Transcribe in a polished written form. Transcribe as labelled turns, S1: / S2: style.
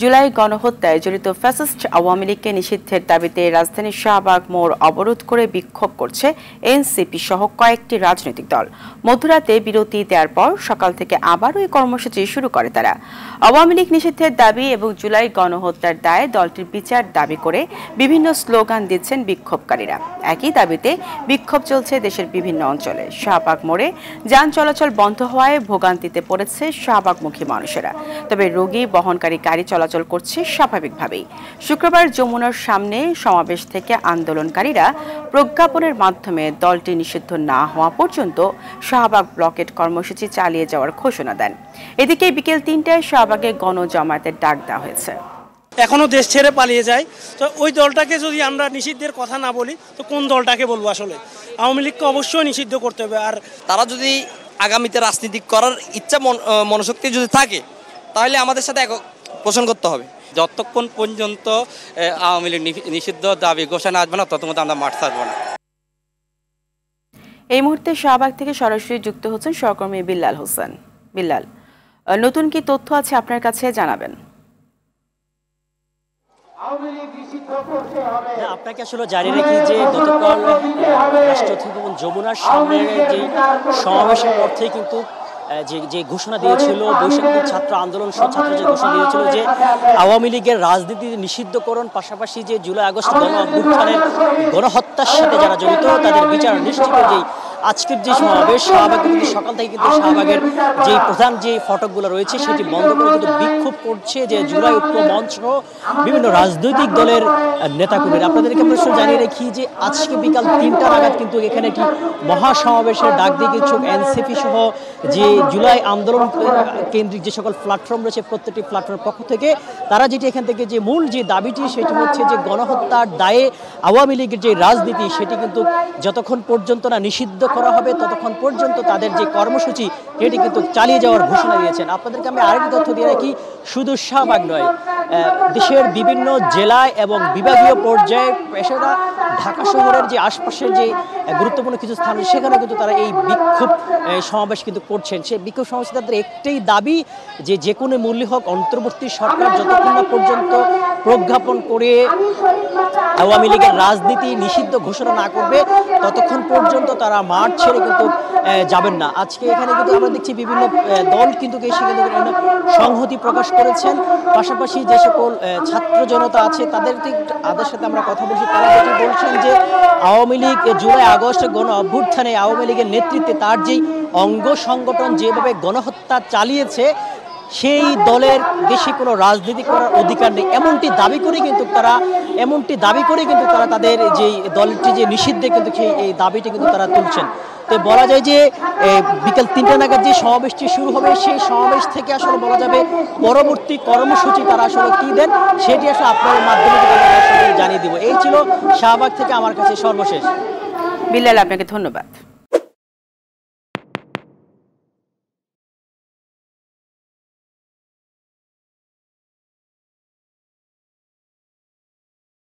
S1: জুলাই গণহত্যায় জড়িত ফ্যাসিস্ট আওয়ামী লীগকে নিষিদ্ধের দাবিতে রাজধানীর শাহবাগ মোড় অবরোধ করে বিক্ষোভ করছে এনসিপি সহ কয়েকটি রাজনৈতিক দল। মধ্যরাতে বিরতি দেওয়ার পর সকাল থেকে আবারও এই কর্মসূচি শুরু করে তারা। আওয়ামী লীগ নিষিদ্ধের দাবি এবং জুলাই গণহত্যার দায়ে দলটির বিচার দাবি করে বিভিন্ন স্লোগান দিচ্ছেন বিক্ষোভকারীরা। একই দাবিতে বিক্ষোভ চলছে দেশের বিভিন্ন অঞ্চলে। শাহবাগ মোড়ে যান চলাচল বন্ধ হওয়ায় ভোগান্তিতে পড়েছে শাহবাগমুখী মানুষেরা। তবে রোগী বহনকারী গাড়ি চলাচল করছে স্বাভাবিকভাবেই। শুক্রবার যমুনার সামনে সমাবেশ থেকে আন্দোলনকারীরা প্রজ্ঞাপনের মাধ্যমে দলটি নিষিদ্ধ না হওয়া পর্যন্ত শাহবাগ ব্লকেট কর্মসূচি চালিয়ে যাওয়ার ঘোষণা দেন। এদিকে বিকেল ৩টায় শাহবাগে গণজমায়েতের ডাক দেওয়া হয়েছে।
S2: এখনো দেশ ছেড়ে পালিয়ে যায়, তো ওই দলটাকে যদি আমরা নিষিদ্ধের কথা না বলি তো কোন দলটাকে বলবো? আসলে আওয়ামী লীগকে অবশ্যই নিষিদ্ধ করতে হবে। আর
S3: তারা যদি আগামীতে রাজনীতি করার ইচ্ছা মনোশক্তি যদি থাকে তাহলে আমাদের সাথে পোষণ করতে হবে।
S4: যতক্ষণ পর্যন্ত আওয়ামী লীগ নিষিদ্ধ দাবি ঘোষণা আসবে না ততক্ষণ আমরা মাঠ ছাড়বো না।
S1: এই মুহূর্তে শাহবাগ থেকে সরাসরি যুক্ত হচ্ছেন সহকর্মী বিল্লাল হোসেন। বিল্লাল, নতুন কি তথ্য আছে আপনার কাছে জানাবেন?
S5: আপনাকে আসলে জানিয়ে রাখি যে গতকাল রাষ্ট্রপতি ভবন যমুনার সামনে যে সমাবেশের পর থেকে কিন্তু যে ঘোষণা দিয়েছিল বৈষম্য ছাত্র আন্দোলন ছাত্র যে ঘোষণা দিয়েছিল যে আওয়ামী লীগের রাজনীতি নিষিদ্ধকরণ, পাশাপাশি যে জুলাই আগস্ট গণঅভ্যুত্থানের গণহত্যার সাথে যারা জড়িত তাদের বিচার নিশ্চিতের যেই আজকের যে সমাবেশ, শাহবাগে কিন্তু সকাল থেকে কিন্তু শাহবাগের যে প্রধান যে ফটকগুলো রয়েছে সেটি বন্ধ করে কিন্তু বিক্ষোভ করছে যে জুলাই ঐক্য মঞ্চ বিভিন্ন রাজনৈতিক দলের নেতাকর্মীরা। আপনাদেরকে আমরা জানিয়ে রাখি যে আজকে বিকাল ৩টা নাগাদ কিন্তু এখানে একটি মহাসমাবেশের ডাক দিয়ে কিছু এনসিপি সহ যে জুলাই আন্দোলন কেন্দ্রিক যে সকল প্ল্যাটফর্ম রয়েছে প্রত্যেকটি প্ল্যাটফর্মের পক্ষ থেকে তারা যেটি এখান থেকে যে মূল যে দাবিটি সেটি হচ্ছে যে গণহত্যার দায়ে আওয়ামী লীগের যে রাজনীতি সেটি কিন্তু যতক্ষণ পর্যন্ত না নিষিদ্ধ করা হবে ততক্ষণ পর্যন্ত তাদের যে কর্মসূচি এটি কিন্তু চালিয়ে যাওয়ার ঘোষণা দিয়েছেন। আপনাদেরকে আমি আরেকটি তথ্য দিয়ে রাখি, শুধু শাহবাগ নয়, দেশের বিভিন্ন জেলায় এবং বিভাগীয় পর্যায়ে পেশারা ঢাকা শহরের যে আশপাশের যে গুরুত্বপূর্ণ কিছু স্থান সেখানে কিন্তু তারা এই বিক্ষোভ সমাবেশ কিন্তু করছেন। সেই বিক্ষোভ সমাবেশে তাদের একটাই দাবি যে কোনো মূল্যে হোক অন্তর্বর্তী সরকার যতক্ষণ না পর্যন্ত প্রজ্ঞাপন করে আওয়ামী লীগের রাজনীতি নিষিদ্ধ ঘোষণা না করবে ততক্ষণ পর্যন্ত তারা মাঠ ছেড়ে কিন্তু যাবেন না। আজকে এখানে কিন্তু আমরা দেখছি বিভিন্ন দল কিন্তু এসে কিন্তু সংহতি প্রকাশ করেছেন। পাশাপাশি যে সকল ছাত্র জনতা আছে তাদের সাথে আমরা কথা বলছি, তারা যেটি বলছেন যে আওয়ামী লীগ জুলাই আগস্ট গণ অভ্যুত্থানে আওয়ামী লীগের নেতৃত্বে তার যেই অঙ্গ সংগঠন যেভাবে গণহত্যা চালিয়েছে সেই দলের দেশে কোনো রাজনীতি করার অধিকার নেই এমনটি দাবি করে কিন্তু তারা তাদের যে দলটি যে নিষিদ্ধে কিন্তু সেই এই দাবিটি কিন্তু তারা তুলছেন। তো বলা যায় যে বিকেল ৩টা নাগাদ যে সমাবেশটি শুরু হবে সেই সমাবেশ থেকে আসলে বলা যাবে পরবর্তী কর্মসূচি তারা আসলে কি দেন সেটি আসলে আপনাদের মাধ্যমে জানিয়ে দিব। এই ছিল শাহবাগ থেকে আমার কাছে সর্বশেষ।
S1: বিল্লাল, আপনাকে ধন্যবাদ।